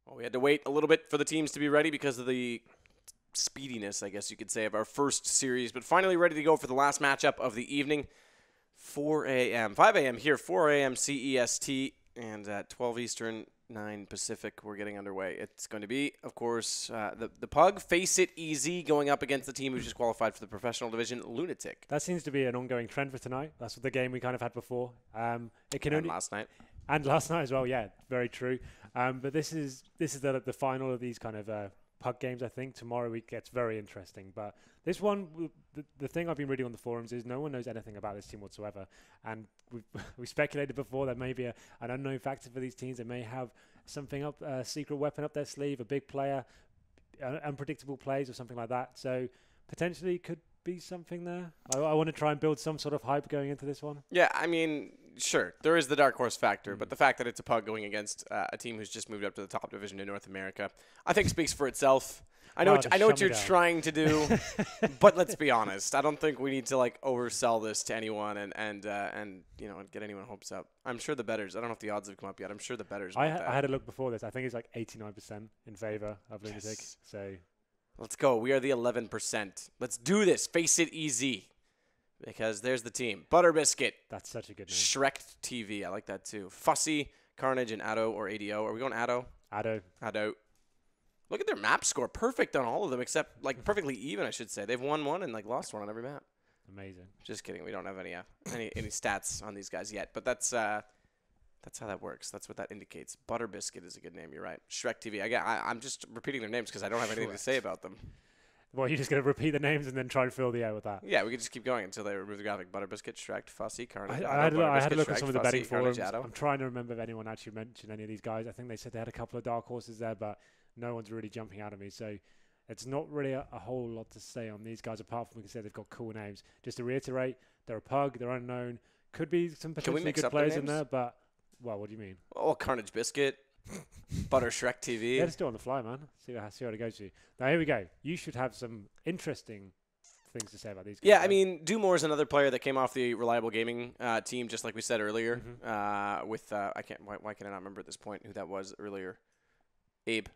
Well, we had to wait a little bit for the teams to be ready because of the speediness, I guess you could say, of our first series, but finally ready to go for the last matchup of the evening. 4 a.m., 5 a.m. here, 4 a.m. CEST, and at 12 Eastern, 9 Pacific, we're getting underway. It's going to be, of course, the Pug, FACEITEZ, going up against the team who just qualified for the professional division, LunatiK. That seems to be an ongoing trend for tonight. That's the game we kind of had before. It can only last night. And last night as well, yeah, very true. But this is the final of these kind of Pug games, I think. Tomorrow it gets very interesting. But this one, the thing I've been reading on the forums is no one knows anything about this team whatsoever. And we speculated before that maybe an unknown factor for these teams. They may have something up, a secret weapon up their sleeve, a big player, unpredictable plays or something like that. So potentially could be something there. I want to try and build some sort of hype going into this one. Yeah, I mean, sure, there is the dark horse factor, but the fact that it's a Pug going against a team who's just moved up to the top division in North America, I think speaks for itself. I know what you're trying to do, but let's be honest. I don't think we need to like oversell this to anyone and get anyone hopes up. I'm sure the bettors. I don't know if the odds have come up yet. I'm sure the bettors. I had a look before this. I think it's like 89% in favor of LunatiK. Yes. So let's go. We are the 11%. Let's do this. FACEITEZ. Because there's the team. Butter Biscuit. That's such a good name. Shrek TV. I like that too. Fussy, Carnage, and Addo or ADO. Are we going Addo? Addo. Look at their map score. Perfect on all of them except like perfectly even, I should say. They've won one and like lost one on every map. Amazing. Just kidding. We don't have any stats on these guys yet, but that's how that works. That's what that indicates. Butter Biscuit is a good name. You're right. Shrek TV. I'm just repeating their names because I don't have anything to say about them. Well, you're just going to repeat the names and then try and fill the air with that? Yeah, we could just keep going until they remove the graphic. Butter Biscuit, Shrek, Fussy, Carnage, I had a look at some of the betting Carnage, forums. I'm trying to remember if anyone actually mentioned any of these guys. I think they said they had a couple of dark horses there, but no one's really jumping out of me. So it's not really a whole lot to say on these guys, apart from we can say they've got cool names. Just to reiterate, they're a Pug, they're unknown. Could be some potentially good players in there, but, well, what do you mean? Oh, Carnage Biscuit. Butter Shrek TV. Yeah, let's do it on the fly, man. See how it goes to you. Now, here we go. You should have some interesting things to say about these guys. Yeah, right? I mean, Dumore is another player that came off the Reliable Gaming team, just like we said earlier. With why can I not remember at this point who that was earlier? Abe.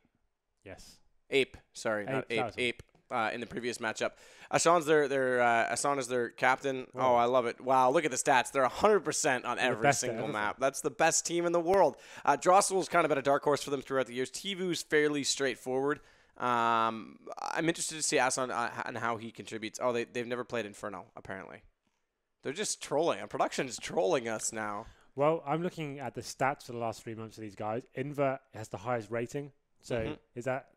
Yes. Ape. Sorry, not Ape. Ape. In the previous matchup, Asan is their captain. Whoa. Oh, I love it! Wow, look at the stats. They're 100% on every single map. That's the best team in the world. Drossel's kind of been a dark horse for them throughout the years. Tivu's fairly straightforward. I'm interested to see Asan and how he contributes. Oh, they've never played Inferno apparently. They're just trolling. Production is trolling us now. Well, I'm looking at the stats for the last 3 months of these guys. Invert has the highest rating, so is that?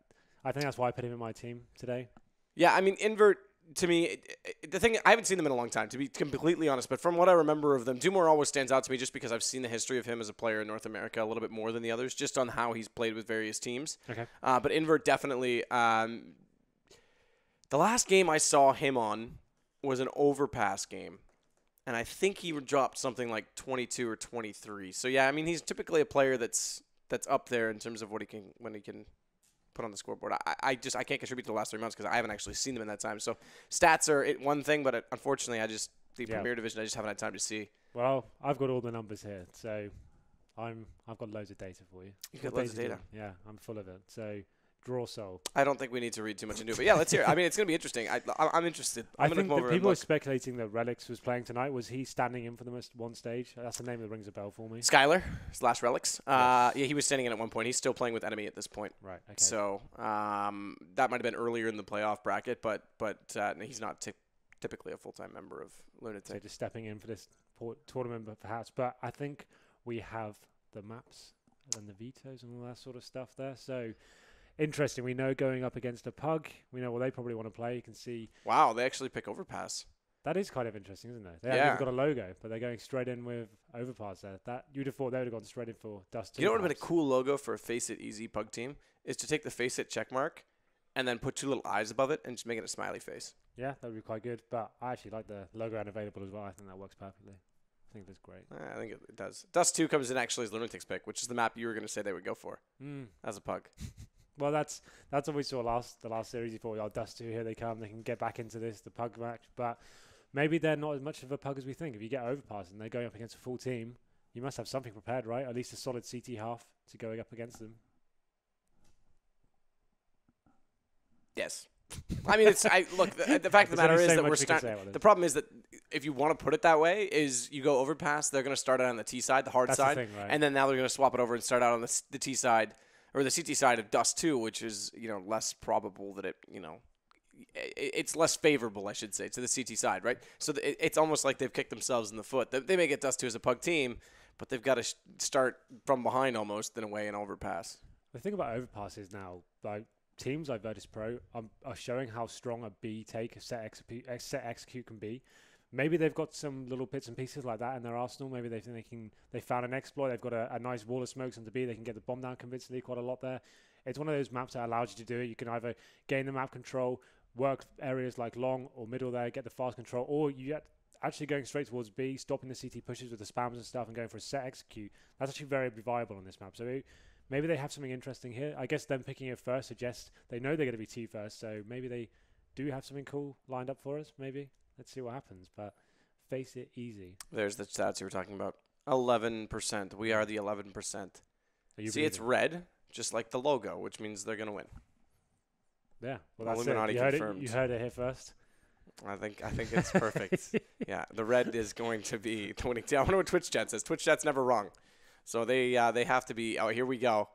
I think that's why I put him in my team today. Yeah, I mean, Invert, to me, the thing, I haven't seen them in a long time, to be completely honest, but from what I remember of them, Dumore always stands out to me just because I've seen the history of him as a player in North America a little bit more than the others, just on how he's played with various teams. Okay. But Invert definitely, the last game I saw him on was an Overpass game, and I think he dropped something like 22 or 23. So, yeah, I mean, he's typically a player that's up there in terms of when he can put on the scoreboard. I can't contribute to the last 3 months because I haven't actually seen them in that time. So stats are one thing, but unfortunately, the Premier Division, I just haven't had time to see. Well, I've got all the numbers here, so I've got loads of data for you. You've got loads of data? Yeah, I'm full of it. So draw soul. I don't think we need to read too much into it, but yeah, let's hear it. I mean, it's going to be interesting. I'm interested. I think that people are speculating that Relics was playing tonight. Was he standing in for the one stage? That's the name that rings a bell for me. Skylar / Relics. Yeah, he was standing in at one point. He's still playing with Enemy at this point. Right. Okay. So that might have been earlier in the playoff bracket, but he's not typically a full-time member of LunatiK. So just stepping in for this tournament, perhaps. But I think we have the maps and the vetoes and all that sort of stuff there. So. Interesting. We know going up against a Pug, we know what they probably want to play. You can see. Wow, they actually pick Overpass. That is kind of interesting, isn't it? They haven't even got a logo, but they're going straight in with Overpass there. That you'd have thought they would have gone straight in for Dust. You know what would have been a cool logo for a FACEITEZ Pug team is to take the FACEIT checkmark and then put 2 little eyes above it and just make it a smiley face. Yeah, that would be quite good. But I actually like the logo unavailable as well. I think that works perfectly. I think that's great. I think it does. Dust 2 comes in actually as LunatiK's pick, which is the map you were going to say they would go for as a Pug. Well, that's what we saw the last series. You thought, Dust 2, here they come. They can get back into this, the Pug match. But maybe they're not as much of a Pug as we think. If you get Overpass and they're going up against a full team, you must have something prepared, right? At least a solid CT half to going up against them. Yes. I mean, look. The fact of the matter is that we're starting. The problem is that if you want to put it that way, is you go overpass. They're going to start out on the T side, the hard side, the thing, right? And then now they're going to swap it over and start out on the T side or the CT side of Dust 2, which is less probable that it's less favorable, I should say, to the CT side, right? So it's almost like they've kicked themselves in the foot. They may get Dust 2 as a pug team, but they've got to start from behind almost in a way in Overpass. The thing about Overpass is now, like, teams like Virtus Pro are showing how strong a B take, a set execute can be. Maybe they've got some little bits and pieces like that in their arsenal. Maybe they think they found an exploit. They've got a nice wall of smokes onto B. They can get the bomb down convincingly quite a lot there. It's one of those maps that allows you to do it. You can either gain the map control, work areas like long or middle there, get the fast control, or you get actually going straight towards B, stopping the CT pushes with the spams and stuff and going for a set execute. That's actually very viable on this map. So maybe they have something interesting here. I guess them picking it first suggests they know they're going to be T first, so maybe they do have something cool lined up for us, maybe. Let's see what happens, but face it easy. There's the stats you were talking about. 11%. We are the 11%. See, it's red, just like the logo, which means they're going to win. Yeah, well, that's LunatiK confirmed. You heard it here first. I think it's perfect. Yeah, the red is going to be the winning team. I wonder what Twitch chat says. Twitch chat's never wrong. So they have to be. Oh, here we go.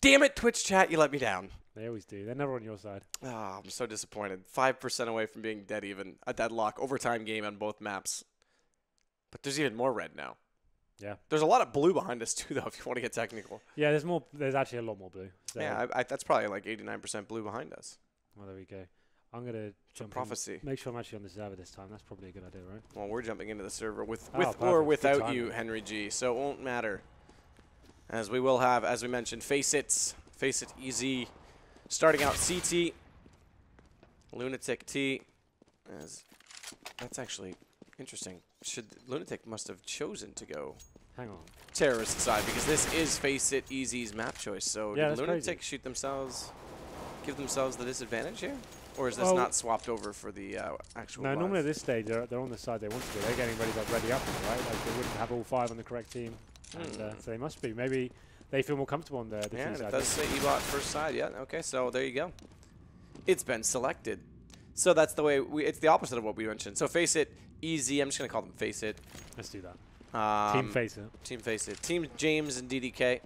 Damn it, Twitch chat, you let me down. They always do. They're never on your side. Oh, I'm so disappointed. 5% away from being dead even. A deadlock. Overtime game on both maps. But there's even more red now. Yeah. There's a lot of blue behind us too, though, if you want to get technical. Yeah, there's more. There's actually a lot more blue. So. Yeah, that's probably like 89% blue behind us. Well, there we go. I'm going to jump prophecy. Make sure I'm actually on the server this time. That's probably a good idea, right? Well, we're jumping into the server with or without you, Henry G, so it won't matter. As we will have, as we mentioned, FACEITEZ, starting out CT, LunatiK T. That's actually interesting. LunatiK must have chosen to go hang on terrorist side because this is FACEITEZ's map choice. So yeah, did LunatiK shoot themselves, give themselves the disadvantage here? Or is this not swapped over for the actual No, normally at this stage, they're on the side they want to be. They're getting ready up, right? Like they wouldn't have all 5 on the correct team. And, so they must be. Maybe they feel more comfortable on the yeah, side. It does say EBOT first side. Yeah, okay, so there you go. It's been selected. So that's the way it's the opposite of what we mentioned. So FACEITEZ, I'm just going to call them FACEIT. Let's do that. Team FACEIT. Team FACEIT. Team James and DDK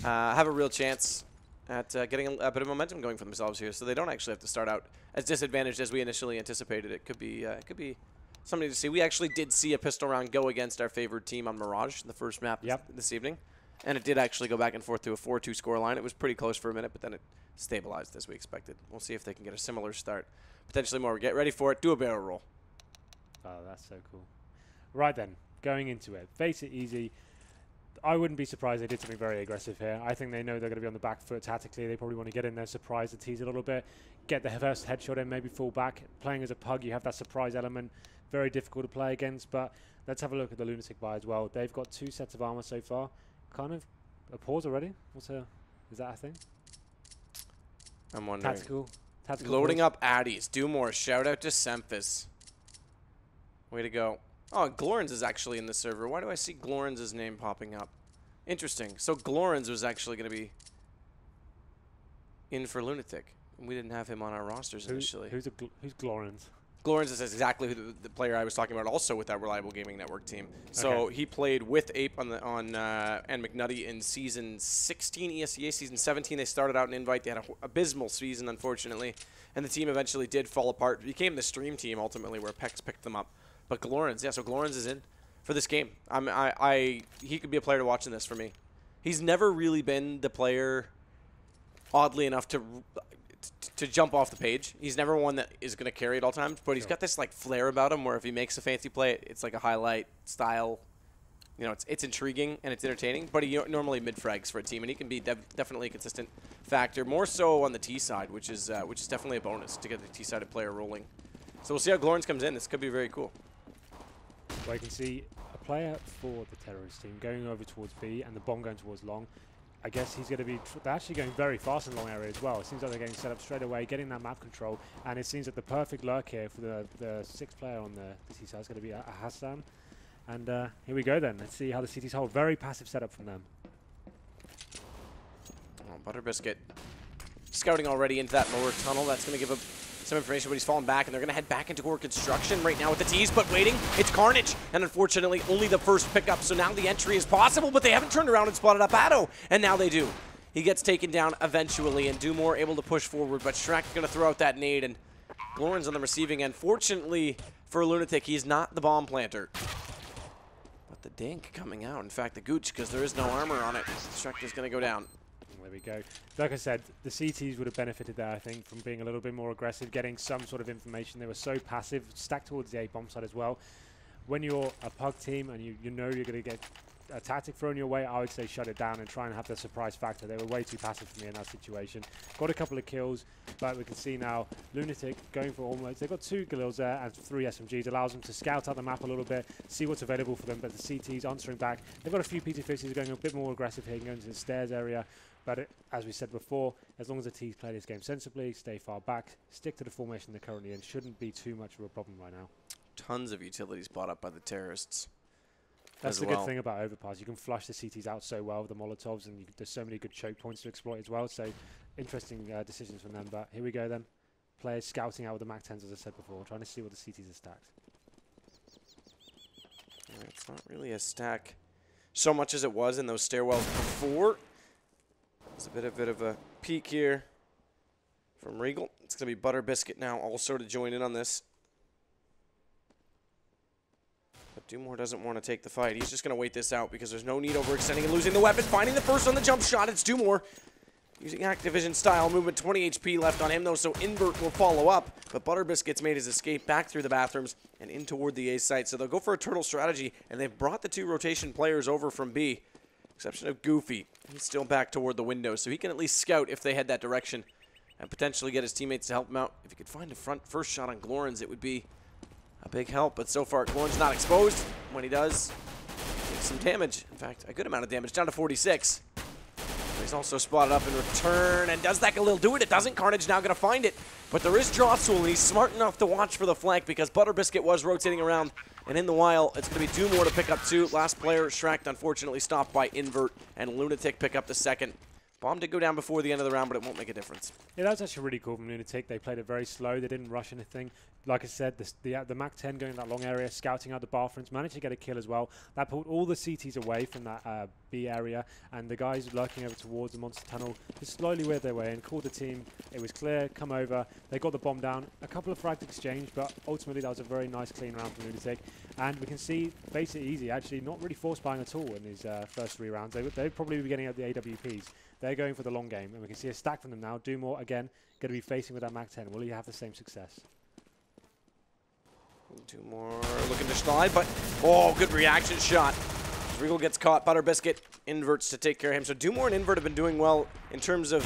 have a real chance at getting a bit of momentum going for themselves here. So they don't actually have to start out as disadvantaged as we initially anticipated. It could be something to see. We actually did see a pistol round go against our favored team on Mirage in the first map this evening. And it did actually go back and forth to a 4-2 scoreline. It was pretty close for a minute, but then it stabilized as we expected. We'll see if they can get a similar start. Potentially more. Get ready for it. Do a barrel roll. Oh, that's so cool. Right then, going into it. FACEITEZ. I wouldn't be surprised they did something very aggressive here. I think they know they're going to be on the back foot tactically. They probably want to get in there, surprise the tease a little bit, get the first headshot in, maybe fall back. Playing as a pug, you have that surprise element. Very difficult to play against, but let's have a look at the LunatiK buy as well. They've got 2 sets of armor so far. Kind of a pause already. Is that a thing? I'm wondering. Tactical loading up Addies. Do more. Shout out to Semphis. Way to go. Oh, Glorens is actually in the server. Why do I see Glorens' name popping up? Interesting. So Glorens was actually going to be in for LunatiK. We didn't have him on our rosters initially. Who's Glorens? Glorens is exactly who the player I was talking about, also with that Reliable Gaming Network team. So he played with Ape and McNutty in Season 16 ESEA. Season 17, they started out in Invite. They had an abysmal season, unfortunately. And the team eventually did fall apart. It became the Stream team, ultimately, where Pex picked them up. But Glorens, yeah, so Glorens is in for this game. He could be a player to watch in this for me. He's never really been the player, oddly enough, to jump off the page. He's never one that is going to carry at all times, but he's got this like flair about him where if he makes a fancy play, it's like a highlight style. You know, it's intriguing and it's entertaining, but he normally mid-frags for a team, and he can be definitely a consistent factor, more so on the T side, which is definitely a bonus to get the T-sided player rolling. So we'll see how Glorens comes in. This could be very cool. Well, you can see a player for the terrorist team going over towards B and the bomb going towards long. I guess he's going to be, they're actually going very fast in long area as well. It seems like they're getting set up straight away, getting that map control, and it seems that the perfect lurk here for the 6th player on the T side is going to be a Hassan. And here we go then. Let's see how the CTs hold. Very passive setup from them. Oh, Butterbiscuit scouting already into that lower tunnel. That's going to give him some information, but he's fallen back, and they're going to head back into core construction right now with the T's, but waiting, it's Carnage, and unfortunately only the first pickup, so now the entry is possible, but they haven't turned around and spotted up Addo, and now they do. He gets taken down eventually, and Dumore able to push forward, but Shrek going to throw out that nade, and Glorin's on the receiving end. Fortunately for LunatiK, he's not the bomb planter. But the dink coming out, in fact the Gooch, because there is no armor on it. Shrek is going to go down. There we go. Like I said, the CTs would have benefited there, I think, from being a little bit more aggressive, getting some sort of information. They were so passive, stacked towards the A-bomb side as well. When you're a pug team and you know you're going to get a tactic thrown your way, I would say shut it down and try and have the surprise factor. They were way too passive for me in that situation. Got a couple of kills, but we can see now LunatiK going for almost, they've got 2 Galils there and 3 SMGs, allows them to scout out the map a little bit, see what's available for them, but the CTs answering back. They've got a few PT50s going a bit more aggressive here, going to the stairs area. But as we said before, as long as the T's play this game sensibly, stay far back, stick to the formation they're currently in, shouldn't be too much of a problem right now. Tons of utilities bought up by the terrorists. That's the good thing about Overpass. You can flush the CTs out so well with the Molotovs, and there's so many good choke points to exploit as well. So interesting decisions from them. But here we go then. Players scouting out with the MAC-10s, as I said before, trying to see what the CTs are stacked. Yeah, it's not really a stack so much as it was in those stairwells before. There's a bit of a peek here from Regal. It's going to be Butter Biscuit now also to join in on this. But Dumore doesn't want to take the fight. He's just going to wait this out because there's no need overextending and losing the weapon. Finding the first on the jump shot. It's Dumore using Activision style movement. 20 HP left on him though, so Invert will follow up. But Butter Biscuit's made his escape back through the bathrooms and in toward the A site. So they'll go for a turtle strategy, and they've brought the 2 rotation players over from B. Exception of Goofy. He's still back toward the window, so he can at least scout if they head that direction and potentially get his teammates to help him out. If he could find a first shot on Glorins, it would be a big help. But so far, Glorins not exposed. When he does, takes some damage. In fact, a good amount of damage, down to 46. He's also spotted up in return, and does that Galil do it? It doesn't. Carnage now going to find it. But there is Drossel, and he's smart enough to watch for the flank because Butter Biscuit was rotating around. And in the while, it's going to be Dumore to pick up 2. Last player, Shrek, unfortunately stopped by Invert, and LunatiK pick up the second. Bomb did go down before the end of the round, but it won't make a difference. Yeah, that was actually really cool from LunatiK. They played it very slow. They didn't rush anything. Like I said, the MAC-10 going in that long area, scouting out the bathrooms, managed to get a kill as well. That pulled all the CTs away from that B area, and the guys lurking over towards the monster tunnel just slowly weird their way in, called the team. It was clear, come over. They got the bomb down. A couple of frags exchanged, but ultimately that was a very nice, clean round from LunatiK. And we can see FACEITEZ actually not really force buying at all in these first 3 rounds. They'd probably be getting out the AWPs. They're going for the long game, and we can see a stack from them now. Dumore, again, going to be facing with that MAC-10. Will he have the same success? Dumore looking to slide, but oh, good reaction shot. Regal gets caught. Butter Biscuit inverts to take care of him. So Dumore and Invert have been doing well in terms of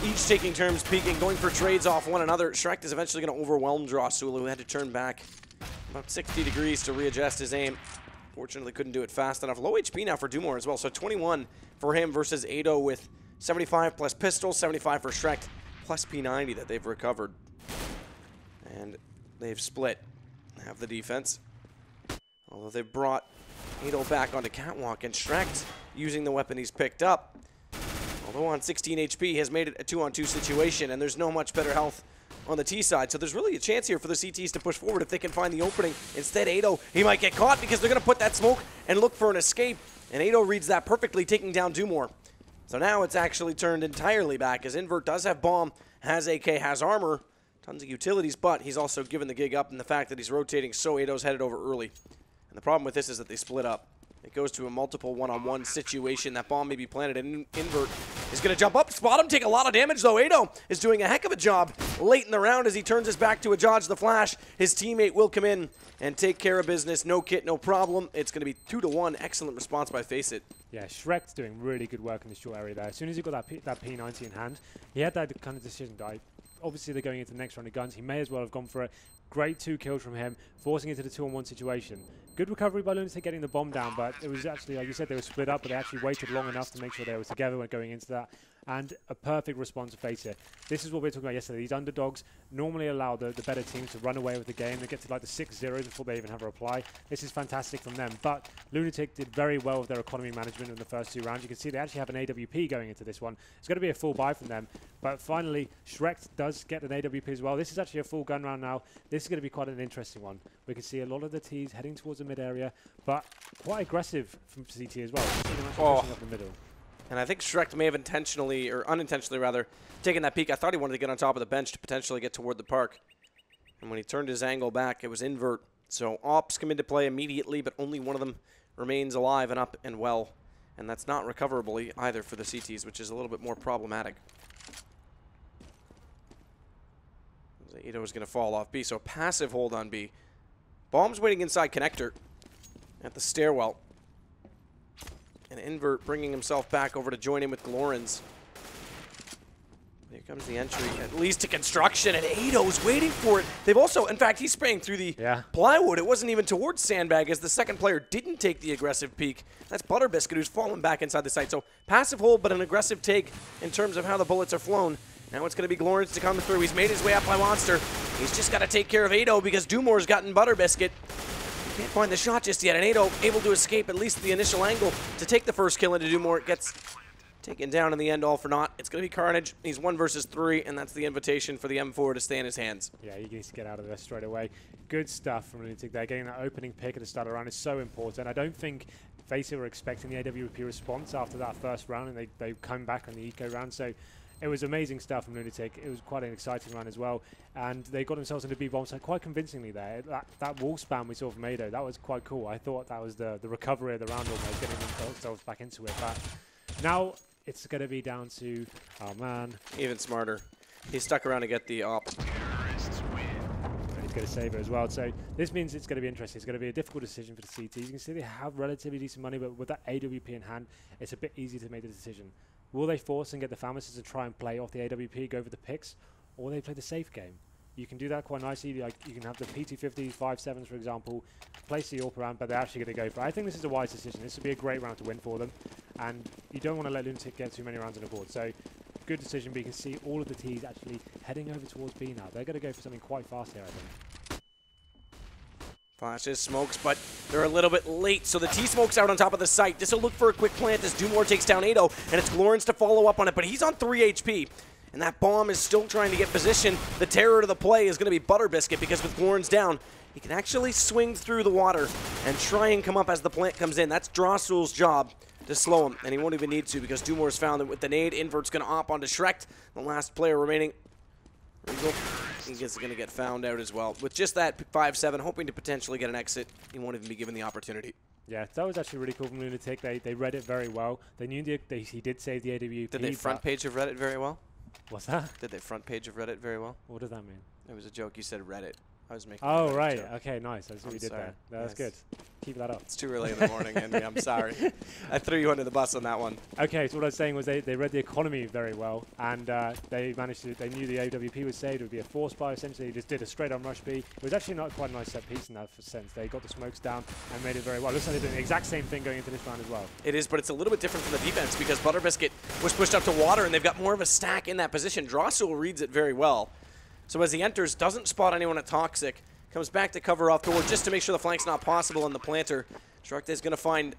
each taking turns, peeking, going for trades off one another. Shrek is eventually going to overwhelm Drossel, who had to turn back about 60 degrees to readjust his aim. Fortunately, couldn't do it fast enough. Low HP now for Dumore as well. So 21 for him versus Ado with 75 plus pistol, 75 for Shrek plus P90 that they've recovered. And they've split. Have the defense. Although they brought Ado back onto Catwalk, and Shrek, using the weapon he's picked up, although on 16 HP, has made it a 2-on-2 situation, and there's no much better health on the T side. So there's really a chance here for the CTs to push forward if they can find the opening. Instead, Ado, he might get caught because they're going to put that smoke and look for an escape. And Ado reads that perfectly, taking down Dumore. So now it's actually turned entirely back, as Invert does have bomb, has AK, has armor, tons of utilities, but he's also given the gig up in the fact that he's rotating, so Ado's headed over early. And the problem with this is that they split up. It goes to a multiple one-on-one situation. That bomb may be planted, and Invert is going to jump up, spot him, take a lot of damage, though. Ado is doing a heck of a job late in the round as he turns his back to a dodge the flash. His teammate will come in and take care of business. No kit, no problem. It's going to be 2-1. Excellent response by FACEITEZ. Yeah, Shrek's doing really good work in the short area there. As soon as he got that P90 in hand, he had that kind of decision that obviously they're going into the next round of guns. He may as well have gone for it. Great 2 kills from him, forcing into the 2-on-1 situation. Good recovery by LunatiK getting the bomb down, but it was actually, like you said, they were split up, but they actually waited long enough to make sure they were together when going into that. and a perfect response to FACEITEZ. This is what we were talking about yesterday. These underdogs normally allow the better teams to run away with the game. They get to like the 6-0 before they even have a reply. This is fantastic from them. But LunatiK did very well with their economy management in the first 2 rounds. You can see they actually have an AWP going into this one. It's going to be a full buy from them. But finally, Shrek does get an AWP as well. This is actually a full gun round now. This is going to be quite an interesting one. We can see a lot of the T's heading towards the mid area, but quite aggressive from CT as well. Pushing up the middle. And I think Shrek may have intentionally, or unintentionally rather, taken that peek. I thought he wanted to get on top of the bench to potentially get toward the park. And when he turned his angle back, it was invert. So ops come into play immediately, but only one of them remains alive and up and well. And that's not recoverable either for the CTs, which is a little bit more problematic. Ito is going to fall off B, so passive hold on B. Bomb's waiting inside connector at the stairwell. And invert bringing himself back over to join in with Glorens. Here comes the entry, at least to construction, and Ito's waiting for it. They've also, in fact, he's spraying through the plywood. It wasn't even towards Sandbag as the second player didn't take the aggressive peek. That's Butterbiscuit who's fallen back inside the site. So passive hold, but an aggressive take in terms of how the bullets are flown. Now it's going to be Glorens to come through. He's made his way up by Monster. He's just got to take care of Ado because Dumour's gotten Butterbiscuit. Can't find the shot just yet, and Ado able to escape at least the initial angle to take the first kill into Dumour. Gets taken down in the end, all for naught. It's going to be Carnage. He's 1 versus 3, and that's the invitation for the M4 to stay in his hands. Yeah, he needs to get out of there straight away. Good stuff from LunatiK there. Getting that opening pick at the start of the round is so important. I don't think FACEITEZ were expecting the AWP response after that first round, and they come back on the eco round. So it was amazing stuff from LunatiK. It was quite an exciting run as well. And they got themselves into B-bomb side quite convincingly there. That wall spam we saw from Ado, that was quite cool. I thought that was the recovery of the round almost, getting themselves back into it. But now it's going to be down to, oh man. Even smarter. He stuck around to get the op. And he's going to save it as well. So this means it's going to be interesting. It's going to be a difficult decision for the CTs. You can see they have relatively decent money, but with that AWP in hand, it's a bit easy to make the decision. Will they force and get the pharmacists to try and play off the AWP, go for the picks, or they play the safe game? You can do that quite nicely. Like you can have the PT50s, 5.7s, for example, place the AWP around, but they're actually going to go for it. I think this is a wise decision. This would be a great round to win for them, and you don't want to let LunatiK get too many rounds on the board. So good decision, but you can see all of the T's actually heading over towards B now. They're going to go for something quite fast here, I think. Flashes, smokes, but they're a little bit late, so the T-smoke's out on top of the site. This will look for a quick plant as Dumour takes down Ado, and it's Glorens to follow up on it, but he's on 3 HP. And that bomb is still trying to get position. The terror to the play is going to be Butterbiscuit, because with Glorens down, he can actually swing through the water and try and come up as the plant comes in. That's Drossel's job to slow him, and he won't even need to because Dumour's found that with the nade, Invert's going to op onto Shrek, the last player remaining. Regal, he's going to get found out as well. With just that 5-7, hoping to potentially get an exit, he won't even be given the opportunity. Yeah, that was actually really cool from LunatiK. They read it very well. They knew he did save the AWP. Did they front page of Reddit very well? What's that? Did they front page of Reddit very well? What does that mean? It was a joke. You said Reddit. I was making. Oh, right. Okay, nice. That's what we did there. That was good. Keep that up. It's too early in the morning, Henry. I'm sorry. I threw you under the bus on that one. Okay, so what I was saying was they read the economy very well, and they managed to. They knew the AWP was saved. It would be a force buy. Essentially, they just did a straight-on rush B. It was actually not quite a nice set piece in that sense. They got the smokes down and made it very well. Looks like they're doing the exact same thing going into this round as well. It is, but it's a little bit different from the defense because Butterbiscuit was pushed up to water, and they've got more of a stack in that position. Drossel reads it very well. So as he enters, doesn't spot anyone at Toxic. Comes back to cover off door just to make sure the flank's not possible on the planter. Shrek is going to find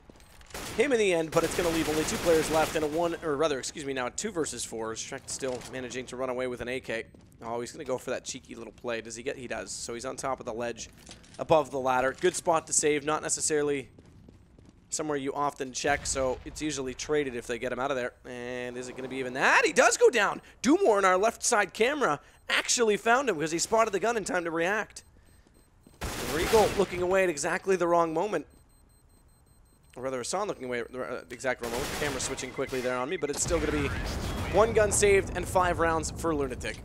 him in the end, but it's going to leave only 2 players left in a 1, or rather, excuse me, now a 2 versus 4. Shrek still managing to run away with an AK. Oh, he's going to go for that cheeky little play. Does he get? He does. So he's on top of the ledge above the ladder. Good spot to save, not necessarily somewhere you often check, so it's usually traded if they get him out of there. And is it going to be even that? He does go down. Dumour in our left side camera actually found him because he spotted the gun in time to react. Regal looking away at exactly the wrong moment. Or rather, Hassan looking away at the exact wrong moment. The camera switching quickly there on me, but it's still going to be 1 gun saved and 5 rounds for LunatiK.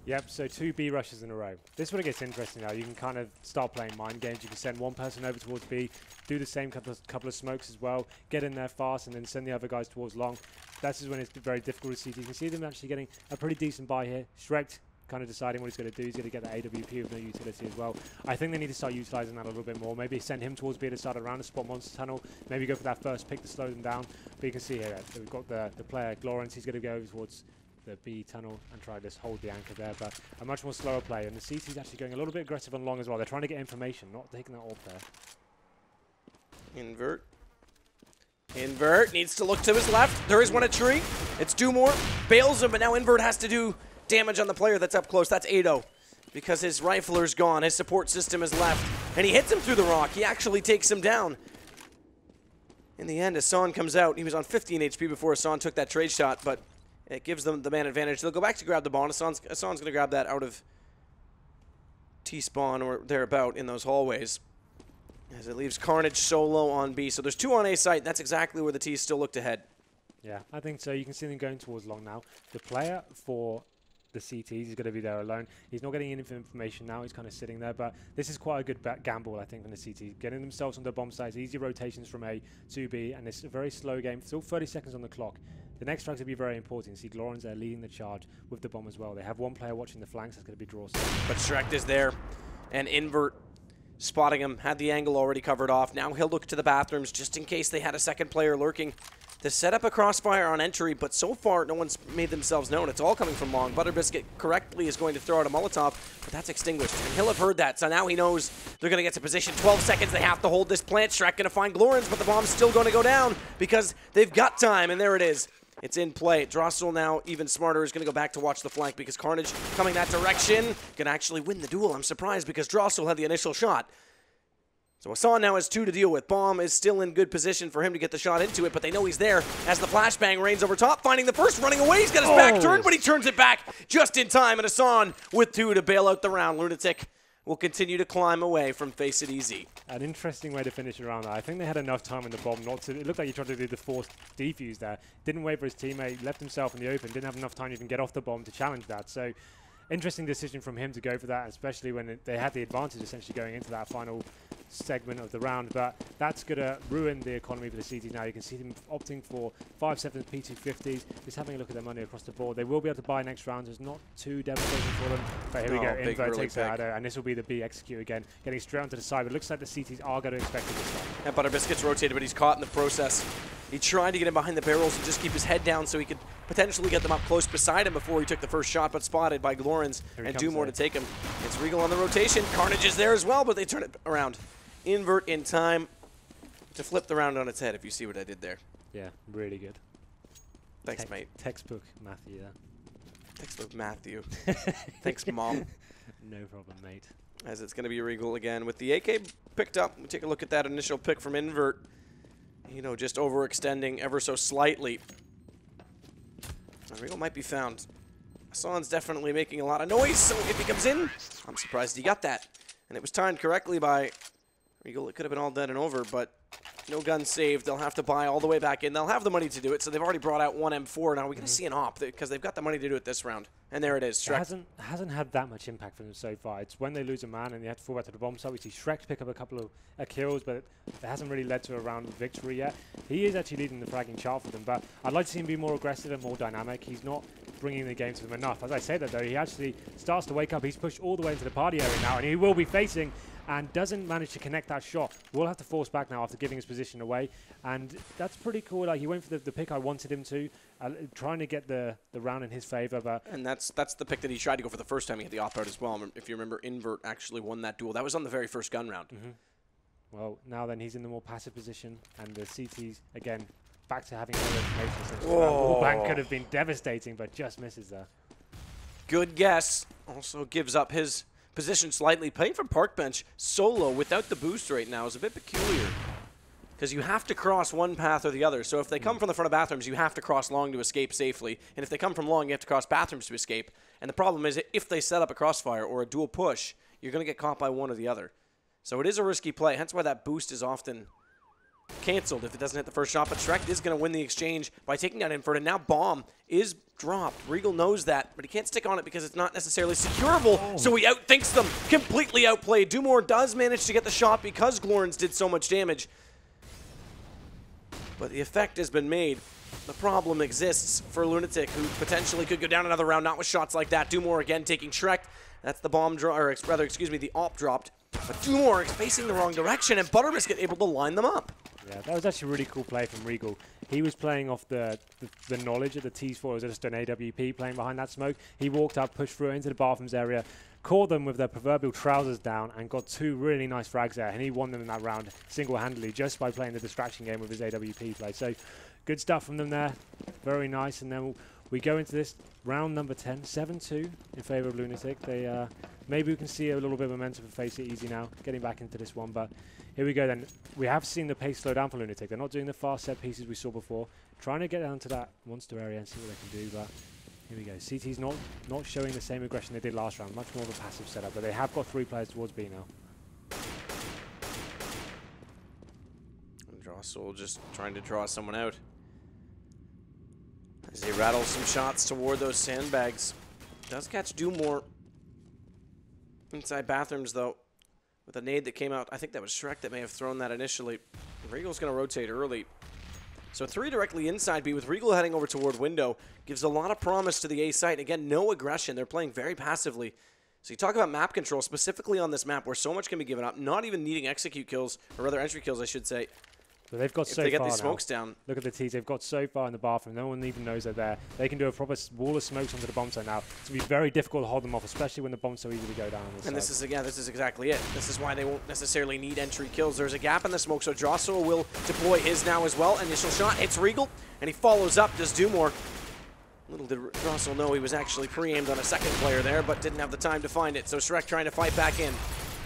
Yep, so 2 B rushes in a row. This is when it gets interesting now. You can kind of start playing mind games. You can send one person over towards B, do the same couple of smokes as well, get in there fast, and then send the other guys towards long. This is when it's very difficult to see. You can see them actually getting a pretty decent buy here. Shrek kind of deciding what he's going to do. He's going to get the AWP with no utility as well. I think they need to start utilizing that a little bit more. Maybe send him towards B to start around the spot monster tunnel. Maybe go for that first pick to slow them down. But you can see here, so we've got the player, Glorens. He's going to go towards the B tunnel and try to just hold the anchor there. But a much more slower play. And the CT's actually going a little bit aggressive on long as well. They're trying to get information, not taking that AWP there. Invert. Invert needs to look to his left. There is one at tree. It's Dumore. Bails him, but now Invert has to do damage on the player that's up close. That's Ado. Because his rifler's gone. His support system is left. And he hits him through the rock. He actually takes him down. In the end, Hassan comes out. He was on 15 HP before Hassan took that trade shot, but it gives them the man advantage. They'll go back to grab the bomb. Hassan's going to grab that out of T-spawn or thereabout in those hallways. As it leaves Carnage solo on B. So there's 2 on A site. That's exactly where the T's still look to head. Yeah, I think so. You can see them going towards long now. The player for the CTs is going to be there alone. He's not getting any information now. He's kind of sitting there. But this is quite a good gamble, I think, from the CTs. Getting themselves on the bomb sites, easy rotations from A to B. And it's a very slow game. Still 30 seconds on the clock. The next strikes will be very important. You see Glorens there leading the charge with the bomb as well. They have one player watching the flanks. That's going to be draw. But Shrek is there. And Invert spotting him, had the angle already covered off. Now he'll look to the bathrooms just in case they had a second player lurking to set up a crossfire on entry, but so far no one's made themselves known. It's all coming from long. Butterbiscuit correctly is going to throw out a Molotov, but that's extinguished, and he'll have heard that, so now he knows they're going to get to position. 12 seconds, they have to hold this plant. Shrek going to find Glorens, but the bomb's still going to go down because they've got time, and there it is. It's in play. Drossel now, even smarter, is going to go back to watch the flank because Carnage coming that direction. Going to actually win the duel. I'm surprised because Drossel had the initial shot. So Hassan now has 2 to deal with. Bomb is still in good position for him to get the shot into it, but they know he's there as the flashbang rains over top, finding the first, running away. He's got his back turned, but he turns it back just in time, and Hassan with 2 to bail out the round. LunatiK will continue to climb away from FACEITEZ. An interesting way to finish around that. I think they had enough time in the bomb not to. It looked like he tried to do the forced defuse there. Didn't wait for his teammate, left himself in the open, didn't have enough time to even get off the bomb to challenge that. So interesting decision from him to go for that, especially when they had the advantage essentially going into that final segment of the round. But that's going to ruin the economy for the CT now. You can see them opting for 5.7 P250s, just having a look at their money across the board. They will be able to buy next round. It's not too devastating for them. But here we go. Invert takes it out, and this will be the B execute again, getting straight onto the side. But it looks like the CTs are going to expect it this time. And Butterbiscuit's rotated, but he's caught in the process. He tried to get him behind the barrels and just keep his head down so he could potentially get them up close beside him before he took the first shot, but spotted by Glorens and Dumore to take him. It's Regal on the rotation. Carnage is there as well, but they turn it around. Invert in time to flip the round on its head, if you see what I did there. Yeah, really good. Thanks, mate. Textbook Matthew there. Textbook Matthew. Thanks, Mom. No problem, mate. As it's going to be Regal again with the AK picked up. We'll take a look at that initial pick from Invert. You know, just overextending ever so slightly. Regal might be found. Hassan's definitely making a lot of noise, so if he comes in, I'm surprised he got that. And it was timed correctly by Regal. It could have been all done and over, but no gun saved. They'll have to buy all the way back in. They'll have the money to do it, so they've already brought out one M4. Now we're going to see an op because they've got the money to do it this round. And there it is. Shrek. It hasn't had that much impact for them so far. It's when they lose a man and they have to fall back to the bomb site. We see Shrek pick up a couple of kills, but it hasn't really led to a round victory yet. He is actually leading the fragging chart for them, but I'd like to see him be more aggressive and more dynamic. He's not bringing the game to them enough. As I say that, though, he actually starts to wake up. He's pushed all the way into the party area now, and he will be facing and doesn't manage to connect that shot. We'll have to force back now after giving his position away, and that's pretty cool. Like, he went for the pick I wanted him to, trying to get the round in his favor. But and that's the pick that he tried to go for the first time. He had the op out as well. If you remember, Invert actually won that duel. That was on the very first gun round. Well, now then he's in the more passive position, and the CTs again back to having no information. Wallbang could have been devastating, but just misses there. Good guess. Also gives up his position slightly. Playing from park bench solo without the boost right now is a bit peculiar because you have to cross one path or the other. So if they come from the front of bathrooms, you have to cross long to escape safely. And if they come from long, you have to cross bathrooms to escape. And the problem is if they set up a crossfire or a dual push, you're going to get caught by one or the other. So it is a risky play, hence why that boost is often canceled if it doesn't hit the first shot. But Shrek is going to win the exchange by taking down Invert, and now bomb is dropped. Regal knows that, but he can't stick on it because it's not necessarily securable, so he outthinks them. Completely outplayed. Dumore does manage to get the shot because Glorens did so much damage, but the effect has been made. the problem exists for LunatiK, who potentially could go down another round, not with shots like that. Dumore again taking Shrek. That's the bomb drop, or rather, excuse me, the AWP dropped. But Dumore is facing the wrong direction, and Butterbiscuit able to line them up. Yeah, that was actually a really cool play from Regal. He was playing off the knowledge of the T4. It was just an AWP playing behind that smoke. He walked up, pushed through into the bathrooms area, caught them with their proverbial trousers down, and got 2 really nice frags there. And he won them in that round single-handedly just by playing the distraction game with his AWP play. So good stuff from them there. Very nice. And then we go into this round number 10, 7-2 in favor of LunatiK. They maybe we can see a little bit of momentum for FACEITEZ now, getting back into this one. But here we go then. We have seen the pace slow down for LunatiK. They're not doing the fast set pieces we saw before. Trying to get down to that monster area and see what they can do. But here we go. CT's not showing the same aggression they did last round. Much more of a passive setup. But they have got 3 players towards B now. Drossel just trying to draw someone out. As he rattles some shots toward those sandbags. Does catch Dumore inside bathrooms, though, with a nade that came out. I think that was Shrek that may have thrown that initially. Regal's going to rotate early. So 3 directly inside B with Regal heading over toward window. Gives a lot of promise to the A site. Again, no aggression. They're playing very passively. So you talk about map control, specifically on this map where so much can be given up, not even needing execute kills, or rather entry kills, I should say. So they've got so far. If they get these smokes down. Look at the T's. They've got so far in the bathroom. No one even knows they're there. They can do a proper wall of smokes onto the bomb site now. It's going to be very difficult to hold them off, especially when the bombs so easily go down. And this is exactly it. This is why they won't necessarily need entry kills. There's a gap in the smoke, so Drossel will deploy his now as well. Initial shot hits Regal, and he follows up. Does Dumore. Little did Drossel know he was actually pre-aimed on a second player there, but didn't have the time to find it. So Shrek trying to fight back in.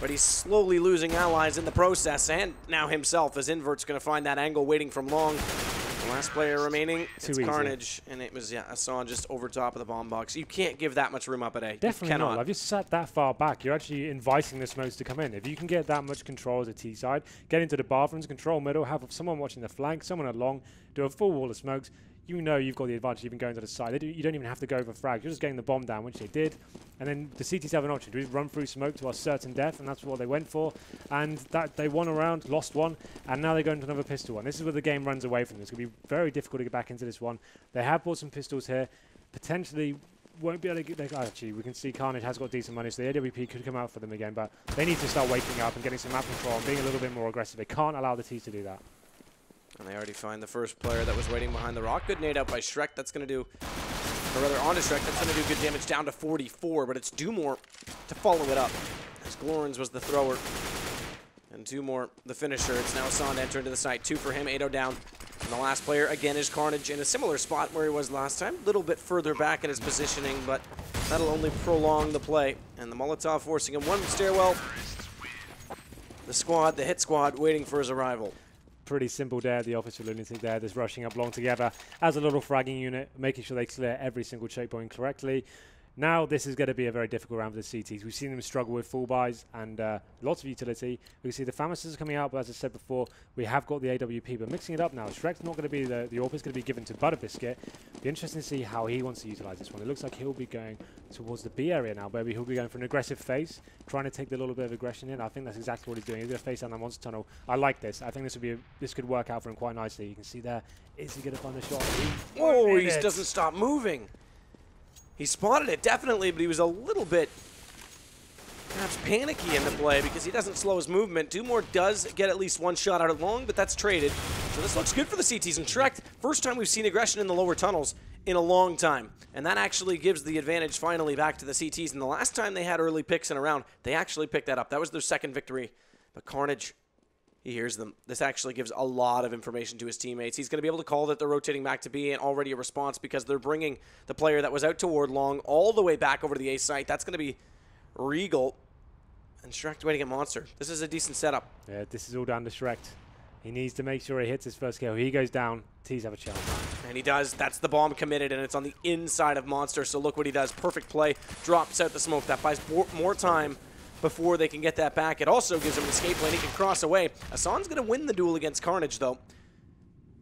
But he's slowly losing allies in the process, and now himself, as Invert's going to find that angle waiting from long. The last player remaining, it's Carnage, and it was, Hassan just over top of the bomb box. You can't give that much room up at A. Definitely not. I've just sat that far back. You're actually inviting the smokes to come in. If you can get that much control as a T side, get into the bathrooms, control middle, have someone watching the flank, someone along, do a full wall of smokes, you know you've got the advantage even going to the side. You don't even have to go for frag. You're just getting the bomb down, which they did. And then the CTs have an option to run through smoke to our certain death, and that's what they went for. And that they won a round, lost one, and now they're going to another pistol one. This is where the game runs away from them. It's going to be very difficult to get back into this one. They have bought some pistols here. Potentially won't be able to get... Actually, we can see Carnage has got decent money, so the AWP could come out for them again. But they need to start waking up and getting some map control and being a little bit more aggressive. They can't allow the T's to do that. And they already find the first player that was waiting behind the rock. Good nade out by Shrek. That's going to do, or rather onto Shrek, that's going to do good damage down to 44, but it's Dumore to follow it up. As Glorens was the thrower. And Dumore the finisher. It's now Hassan to enter into the site. 2 for him, 8-0 down. And the last player, again, is Carnage in a similar spot where he was last time. A little bit further back in his positioning, but that'll only prolong the play. And the Molotov forcing him one stairwell. The squad, the hit squad, waiting for his arrival. Pretty simple there, the officer LunatiK there, just rushing up long together as a little fragging unit, making sure they clear every single choke point correctly. Now this is going to be a very difficult round for the CTs. We've seen them struggle with full buys and lots of utility. We see the Famisers coming out, but as I said before, we have got the AWP, but mixing it up now. Shrek's not going to be the AWP is going to be given to Butterbiscuit. Be interesting to see how he wants to utilize this one. It looks like he'll be going towards the B area now, maybe he'll be going for an aggressive face, trying to take the little bit of aggression in. I think that's exactly what he's doing. He's going to face down the monster tunnel. I like this. I think this could work out for him quite nicely. You can see there. Is he going to find the shot? Oh, he doesn't stop moving. He spotted it, definitely, but he was a little bit perhaps panicky in the play because he doesn't slow his movement. Dumore does get at least one shot out of long, but that's traded. So this looks good for the CTs. And Shrek, first time we've seen aggression in the lower tunnels in a long time. And that actually gives the advantage finally back to the CTs. And the last time they had early picks in a round, they actually picked that up. That was their second victory. But Carnage, he hears them. This actually gives a lot of information to his teammates. He's going to be able to call that they're rotating back to B and already a response because they're bringing the player that was out toward long all the way back over to the A site. That's going to be Regal. And Shrek waiting at Monster. This is a decent setup. Yeah, this is all down to Shrek. He needs to make sure he hits his first kill. He goes down. T's have a chance. And he does. That's the bomb committed, and it's on the inside of Monster. So look what he does. Perfect play. Drops out the smoke. That buys more time before they can get that back. It also gives him an escape lane. He can cross away. Hassan's going to win the duel against Carnage, though.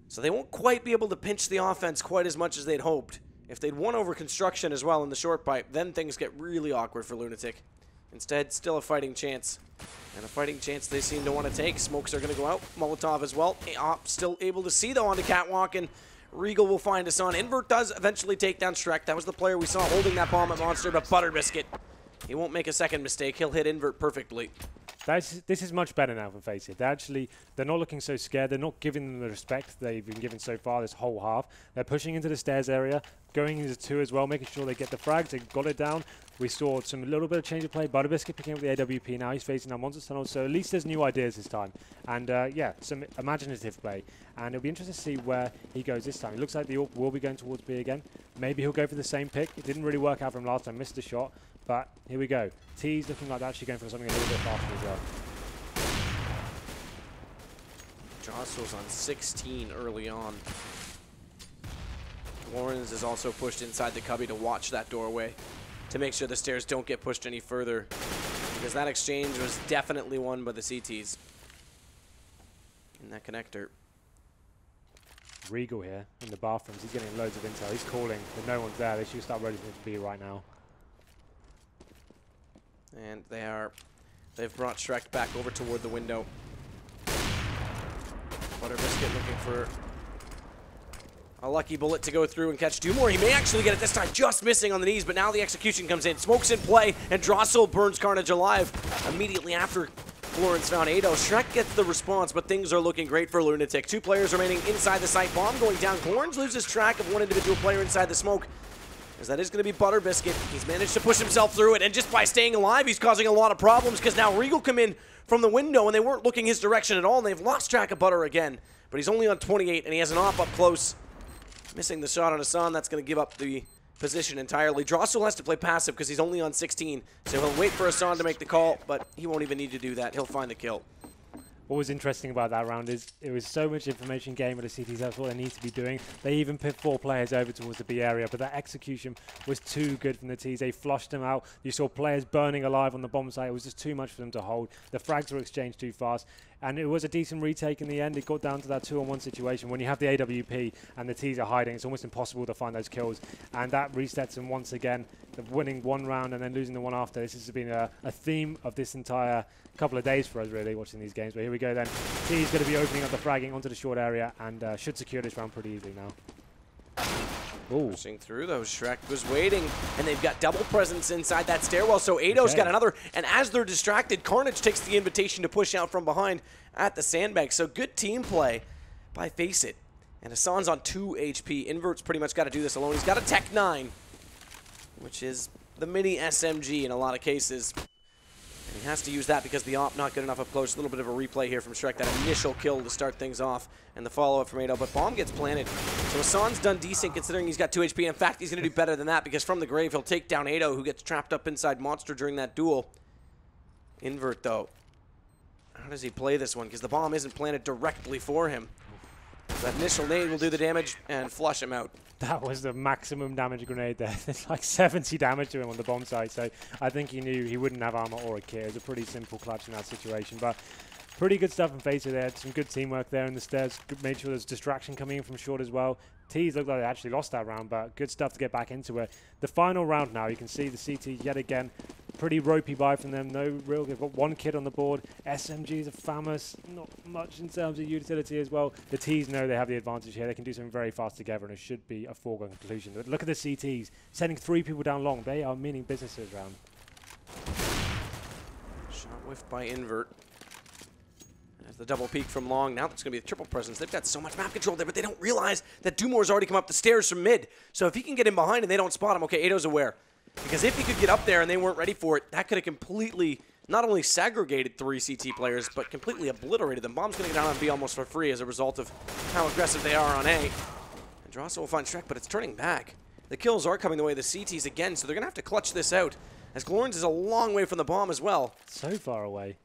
So they won't quite be able to pinch the offense quite as much as they'd hoped. If they'd won over construction as well in the short pipe, then things get really awkward for LunatiK. Instead, still a fighting chance. And a fighting chance they seem to want to take. Smokes are going to go out. Molotov as well. Still able to see, though, on the catwalk. And Regal will find us on. Invert does eventually take down Shrek. That was the player we saw holding that bomb at Monster, but Butter Biscuit, he won't make a second mistake. He'll hit Invert perfectly. This is much better now for FACEITEZ. They're not looking so scared. They're not giving them the respect they've been given so far this whole half. They're pushing into the stairs area, going into 2 as well, making sure they get the frags. They got it down. We saw a little bit of change of play. Butterbiscuit picking up the AWP now. He's facing our Monster Tunnel, so at least there's new ideas this time. And yeah, some imaginative play. And it'll be interesting to see where he goes this time. It looks like the AWP will be going towards B again. Maybe he'll go for the same pick. It didn't really work out for him last time. Missed the shot. But here we go. T's looking like they're actually going for something a little bit faster as well. Jostle's on 16 early on. Lawrence is also pushed inside the cubby to watch that doorway to make sure the stairs don't get pushed any further, because that exchange was definitely won by the CTs in that connector. Regal here in the bathrooms. He's getting loads of intel. He's calling, but no one's there. They should start ready to be right now. And they've brought Shrek back over toward the window. Butterbiscuit looking for a lucky bullet to go through and catch Dumore. He may actually get it this time, just missing on the knees, but now the execution comes in. Smoke's in play, and Drossel burns Carnage alive immediately after Florence found Ado. Shrek gets the response, but things are looking great for LunatiK. 2 players remaining inside the site. Bomb going down. Corns loses track of one individual player inside the smoke, as that is going to be Butterbiscuit. He's managed to push himself through it, and just by staying alive, he's causing a lot of problems, because now Regal come in from the window, and they weren't looking his direction at all, and they've lost track of Butter again. But he's only on 28, and he has an op up close. Missing the shot on Hassan, that's going to give up the position entirely. Drossel has to play passive because he's only on 16, so he'll wait for Hassan to make the call, but he won't even need to do that. He'll find the kill. What was interesting about that round is it was so much information game with the CTs. That's what they need to be doing. They even put 4 players over towards the B area, but that execution was too good from the T's. They flushed them out. You saw players burning alive on the bomb site. It was just too much for them to hold. The frags were exchanged too fast, and it was a decent retake in the end. It got down to that 2-on-1 situation. When you have the AWP and the T's are hiding, it's almost impossible to find those kills, and that resets them once again. They're winning 1 round and then losing the one after. This has been a theme of this entire couple of days for us, really, watching these games. But here we go then. T's going to be opening up the fragging onto the short area and should secure this round pretty easily now. Ooh. Pushing through though, Shrek was waiting, and they've got double presence inside that stairwell, so Ado's got another, and as they're distracted, Carnage takes the invitation to push out from behind at the sandbag. So good team play by FACEITEZ. And Hassan's on 2 HP. Invert's pretty much got to do this alone. He's got a Tech 9, which is the mini SMG in a lot of cases. And he has to use that because the op not good enough up close. A little bit of a replay here from Shrek, that initial kill to start things off, and the follow-up from Ado, but bomb gets planted. So Hassan's done decent considering he's got 2 HP. In fact, he's going to do better than that because from the grave, he'll take down Ado, who gets trapped up inside Monster during that duel. Invert, though. How does he play this one? Because the bomb isn't planted directly for him. So that initial nade will do the damage and flush him out. That was the maximum damage grenade there. It's like 70 damage to him on the bomb site, so I think he knew he wouldn't have armor or a kit. It was a pretty simple clutch in that situation, but pretty good stuff from FACEITEZ there. Some good teamwork there in the stairs. Made sure there's distraction coming in from short as well. T's looked like they actually lost that round, but good stuff to get back into it. The final round now, you can see the CT yet again. Pretty ropey buy from them. No real. They've got 1 kid on the board. SMGs are famous. Not much in terms of utility as well. The T's know they have the advantage here. They can do something very fast together, and it should be a foregone conclusion. But look at the CTs sending 3 people down long. They are meaning business this round. Shot whiffed by Invert. There's the double peek from long. Now it's going to be a triple presence. They've got so much map control there, but they don't realize that Dumore's already come up the stairs from mid. So if he can get in behind and they don't spot him, okay, Ado's aware. Because if he could get up there and they weren't ready for it, that could have completely, not only segregated 3 CT players, but completely obliterated them. Bomb's going to get down on B almost for free as a result of how aggressive they are on A. And Drossel will find Shrek, but it's turning back. The kills are coming the way of the CTs again, so they're going to have to clutch this out. As Glorns is a long way from the bomb as well. So far away.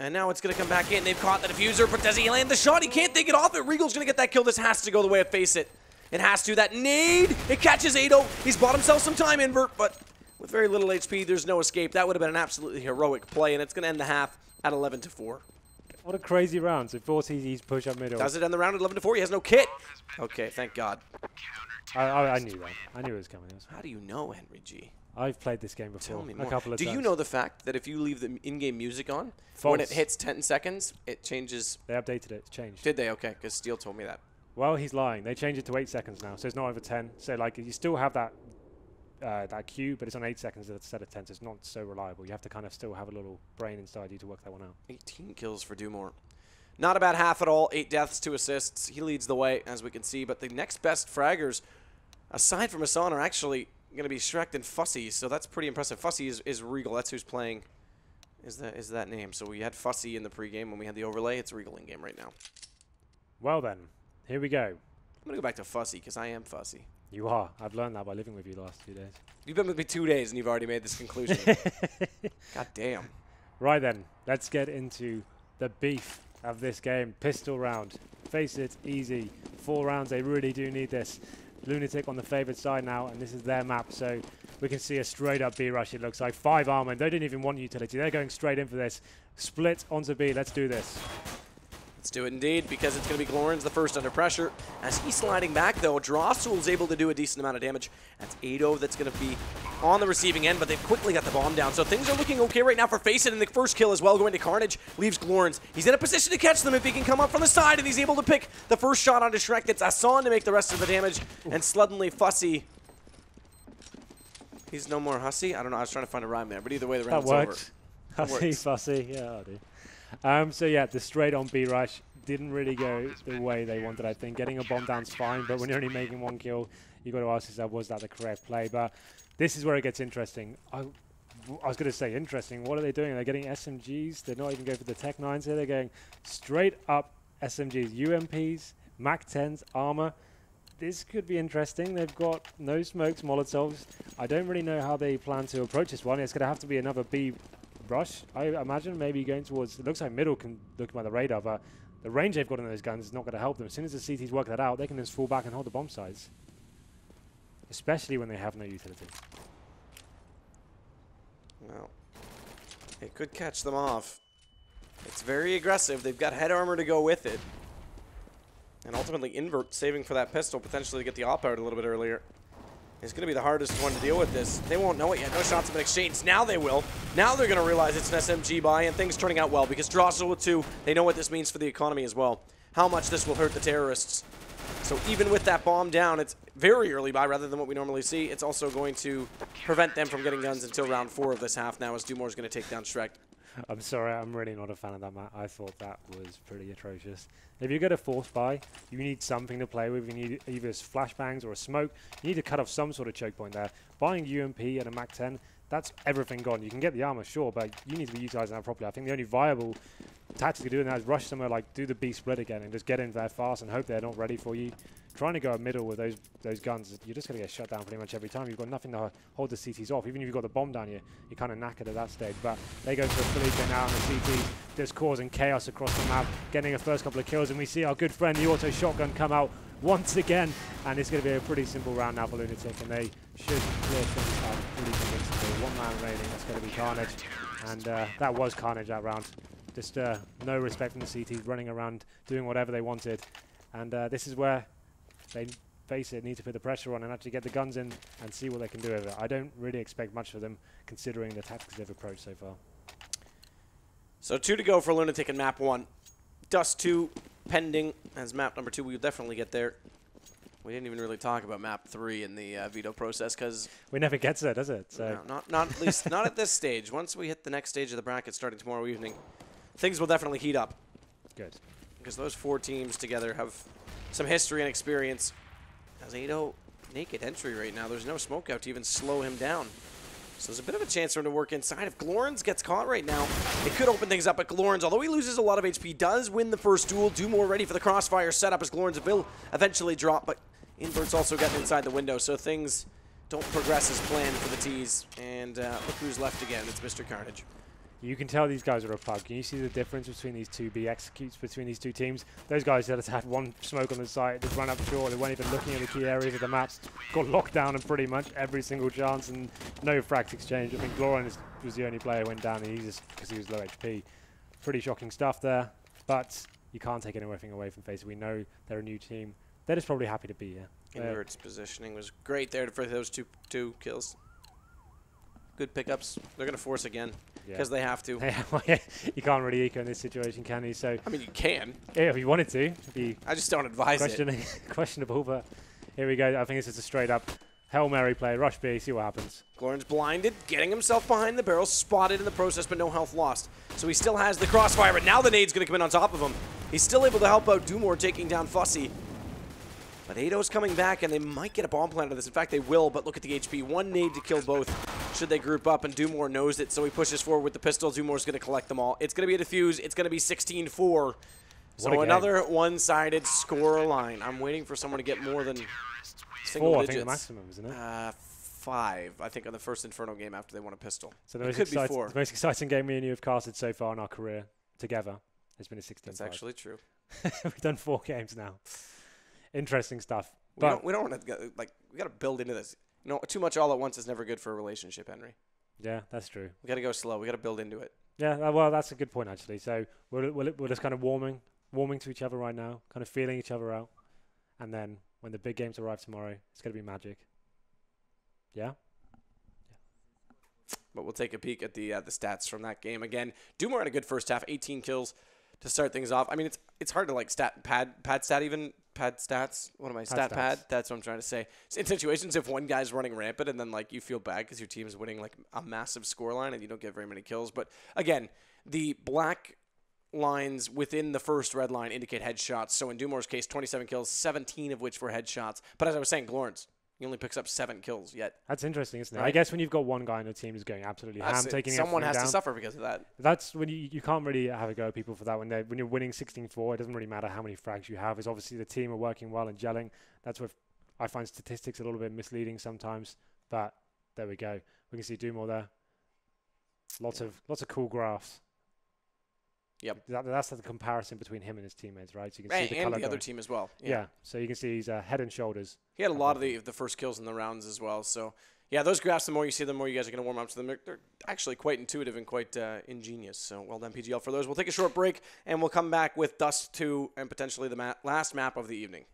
And now it's going to come back in. They've caught the diffuser, but does he land the shot? He can't take it off it. Regal's going to get that kill. This has to go the way of FACEITEZ. It has to. That nade, it catches Ado. He's bought himself some time, Invert, but with very little HP, there's no escape. That would have been an absolutely heroic play, and it's going to end the half at 11-4. What a crazy round. So 4 CTs push up middle. Does it end the round at 11-4? He has no kit. Okay, thank God. I knew that. I knew it was coming. How do you know, Henry G? I've played this game before. Tell me more. A couple of times. Do you know the fact that if you leave the in-game music on, when it hits 10 seconds, it changes? They updated it. It's changed. Did they? Okay, because Steel told me that. Well, he's lying. They changed it to 8 seconds now, so it's not over 10. So, like, you still have that that queue, but it's on 8 seconds instead of 10, so it's not so reliable. You have to kind of still have a little brain inside you to work that one out. 18 kills for Dumore. Not a bad half at all. 8 deaths, 2 assists. He leads the way, as we can see, but the next best fraggers, aside from Hassan, are actually going to be Shrek and Fussy, so that's pretty impressive. Fussy is Regal. That's who's playing. Is that name? So we had Fussy in the pregame when we had the overlay. It's Regal in game right now. Well then, here we go. I'm going to go back to Fussy because I am Fussy. You are. I've learned that by living with you the last 2 days. You've been with me 2 days and you've already made this conclusion. God damn. Right then, let's get into the beef of this game. Pistol round. Face it, easy. 4 rounds, they really do need this. LunatiK on the favored side now, and this is their map, so we can see a straight up B rush, it looks like. 5 armor, they didn't even want utility. They're going straight in for this. Split onto B, let's do this. Let's do it indeed, because it's going to be Glorens the first under pressure. As he's sliding back, though, Drossel's able to do a decent amount of damage. That's Ado that's going to be on the receiving end, but they've quickly got the bomb down. So things are looking okay right now for FACEITEZ, and the first kill as well going to Carnage leaves Glorens. He's in a position to catch them if he can come up from the side, and he's able to pick the first shot onto Shrek. It's Hassan to make the rest of the damage, and suddenly Fussy. He's no more Hussy? I don't know, I was trying to find a rhyme there, but either way, the round's over. Hussy, Fussy, yeah, I do. So yeah, the straight on B rush didn't really go the way they wanted, I think. Getting a bomb down's fine, but when you're only making 1 kill, you've got to ask yourself, was that the correct play? But this is where it gets interesting. I was going to say interesting. What are they doing? They're getting SMGs. They're not even going for the Tech 9s here. They're going straight up SMGs, UMPs, MAC-10s, armor. This could be interesting. They've got no smokes, Molotovs. I don't really know how they plan to approach this one. It's going to have to be another B rush, I imagine, maybe going towards, it looks like middle can look by the radar, but the range they've got on those guns is not going to help them. As soon as the CTs work that out, they can just fall back and hold the bomb sites, especially when they have no utility. Well, it could catch them off. It's very aggressive. They've got head armor to go with it. And ultimately, Invert saving for that pistol, potentially to get the op out a little bit earlier. It's going to be the hardest one to deal with this. They won't know it yet. No shots have been exchanged. Now they will. Now they're going to realize it's an SMG buy, and things turning out well because Drossel with 2, they know what this means for the economy as well. How much this will hurt the terrorists. So even with that bomb down, it's very early buy rather than what we normally see. It's also going to prevent them from getting guns until round 4 of this half now, as Dumore's going to take down Shrek. I'm sorry, I'm really not a fan of that map. I thought that was pretty atrocious. If you get a force buy, you need something to play with. You need either flashbangs or a smoke. You need to cut off some sort of choke point there. Buying UMP and a MAC-10, that's everything gone. You can get the armor, sure, but you need to be utilizing that properly. I think the only viable tactic to do that is rush somewhere, like do the B split again and just get in there fast and hope they're not ready for you. Trying to go middle with those guns, you're just going to get shut down pretty much every time. You've got nothing to hold the CTs off. Even if you've got the bomb down, you're kind of knackered at that stage. But they go for a Felipe now, and the CTs just causing chaos across the map, getting a first couple of kills. And we see our good friend, the auto shotgun, come out once again. And it's going to be a pretty simple round now for LunatiK, and they should clear things out pretty convincingly. 1 man remaining, that's going to be Carnage. And that was Carnage that round. Just no respect from the CTs, running around, doing whatever they wanted. And this is where they FACEITEZ need to put the pressure on and actually get the guns in and see what they can do with it. I don't really expect much of them, considering the tactics they've approached so far. So 2 to go for LunatiK in map 1. Dust 2 pending as map number 2. We'll definitely get there. We didn't even really talk about map 3 in the veto process because we never get to it, does it? So no, not at least not at this stage. Once we hit the next stage of the bracket starting tomorrow evening, things will definitely heat up. Good. Because those 4 teams together have some history and experience. As Ado, naked entry right now. There's no smoke out to even slow him down. So there's a bit of a chance for him to work inside. If Glorens gets caught right now, it could open things up. But Glorens, although he loses a lot of HP, does win the first duel. Dumore ready for the crossfire setup as Glorens will eventually drop. But Invert's also getting inside the window. So things don't progress as planned for the T's. And look who's left again. It's Mr. Carnage. You can tell these guys are a pug. Can you see the difference between these 2 B executes between these 2 teams? Those guys that had 1 smoke on the site, just run up short, they weren't even looking at the key areas of the map, got locked down in pretty much every single chance and no frags exchange. I think Glorens was the only player who went down because he was low HP. Pretty shocking stuff there, but you can't take anything away from FACEITEZ. We know they're a new team. They're just probably happy to be here. Invert's positioning was great there for those two kills. Good pickups. They're going to force again. Because they have to. You can't really eco in this situation, can you? So I mean, you can. Yeah, if you wanted to. It'd be I just don't advise it. Questionable, but here we go. I think this is a straight up Hail Mary play. Rush B, see what happens. Glorin's blinded, getting himself behind the barrel, spotted in the process, but no health lost. So he still has the crossfire, but now the nade's going to come in on top of him. He's still able to help out Dumore, taking down Fussy. But Ado's coming back, and they might get a bomb plant out of this. In fact, they will, but look at the HP. One nade to kill both should they group up, and Dumore knows it, so he pushes forward with the pistol. Dumore's going to collect them all. It's going to be a defuse. It's going to be 16-4. So another one-sided score line. I'm waiting for someone to get more than single 4, digits. I think the maximum, isn't it? 5, I think, on the first Inferno game after they won a pistol. So the most exciting game me and you have casted so far in our career together has been a 16-5. That's actually true. We've done 4 games now. Interesting stuff. We don't want to we got to build into this. You know, too much all at once is never good for a relationship, Henry. Yeah, that's true. We got to go slow. We got to build into it. Yeah, well, that's a good point actually. So we're just kind of warming to each other right now, kind of feeling each other out, and then when the big games arrive tomorrow, it's going to be magic. Yeah. But we'll take a peek at the stats from that game again. Dumore had a good first half, 18 kills to start things off. I mean, it's hard to like pad stats. What am I? Stat pad. That's what I'm trying to say. In situations, if one guy's running rampant and then like you feel bad because your team is winning like a massive scoreline and you don't get very many kills. But again, the black lines within the first red line indicate headshots. So in Dumore's case, 27 kills, 17 of which were headshots. But as I was saying, Glorin's, he only picks up 7 kills yet. That's interesting, isn't it? Right? I guess when you've got one guy on the team who's going absolutely ham, taking someone has to suffer because of that. That's when you can't really have a go at people for that. When you're winning 16-4, it doesn't really matter how many frags you have. It's obviously the team are working well and gelling. That's where I find statistics a little bit misleading sometimes. But there we go. We can see Dumore there. Lots of cool graphs. Yep. That's the comparison between him and his teammates, right? So you can see the color and the other team as well. Yeah. So you can see he's head and shoulders. He had a lot of the first kills in the rounds as well. So, yeah, those graphs, the more you see them, the more you guys are going to warm up to them. They're actually quite intuitive and quite ingenious. So, well done, PGL, for those. We'll take a short break, and we'll come back with Dust 2 and potentially the last map of the evening.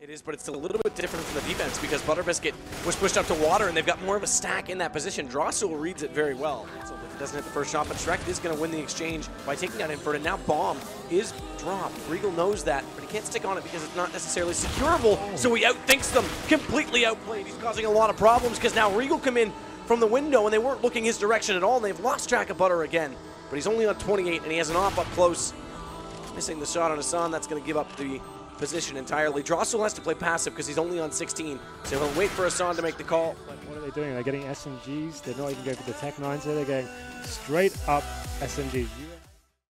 It is, but it's still a little bit different from the defense because Butterbiscuit was pushed up to water, and they've got more of a stack in that position. Drossel reads it very well. So if it doesn't hit the first shot, but Shrek is going to win the exchange by taking out Inferno. Now Bomb is dropped. Regal knows that, but he can't stick on it because it's not necessarily securable, so he outthinks them. Completely outplayed. He's causing a lot of problems because now Regal come in from the window, and they weren't looking his direction at all, and they've lost track of Butter again. But he's only on 28, and he has an off up close. Missing the shot on Hassan. That's going to give up the position entirely. Drossel has to play passive because he's only on 16, so he'll wait for Hassan to make the call. What are they doing? They're getting SMGs. They're not even going for the Tech 9s here. They're going straight up SMGs.